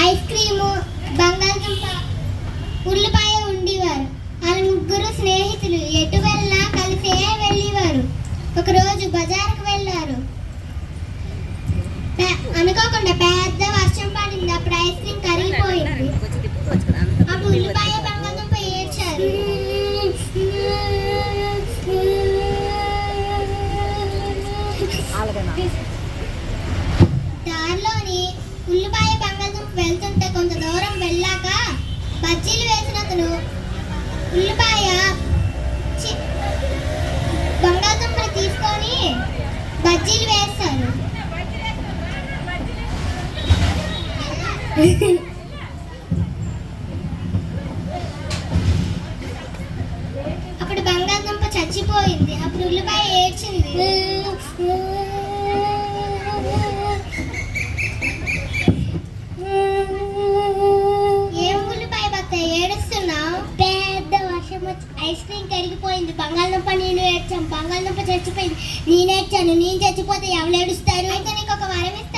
Ice cream, బంగాళదుంప, ఉల్లిపాయ ఉండేవారు. వాళ్ళ ముగ్గురు స్నేహితులు ఎటు వెళ్ళినా కలిసే వెళ్ళేవారు. ఒకరోజు బజారుకు వెళ్ళారు. అనుకోకుండా పెద్ద వర్షం పడింది. అప్పుడు ఐస్ క్రీమ్ కరిగిపోయింది. అప్పుడు ఉల్లిపాయ, బంగాళదుంప ఏడ్చారు. దారిలోని ఉల్లిపాయ, బంగాళదుంప వెళ్తుంటే కొంత దూరం వెళ్ళాక బజ్జీలు వేసిన అతను ఉల్లిపాయ బంగాళదుంపను తీసుకొని బజ్జీలు వేస్తారు. అప్పుడు బంగాళదుంప చచ్చిపోయింది. అప్పుడు ఉల్లిపాయ ఏడ్చింది. ఏం ఉల్లిపాయ బత్త ఏడుస్తున్నావు? పెద్ద వర్షం వచ్చి ఐస్ క్రీమ్ కరిగిపోయింది. బంగాళదుంప నేను ఏడ్చాను. బంగాళదుంప చచ్చిపోయింది. నేను ఏడ్చాను. నేను చచ్చిపోతే ఎవరు ఏడుస్తారు? అయితే నీకు ఒక వరం ఇస్తాను.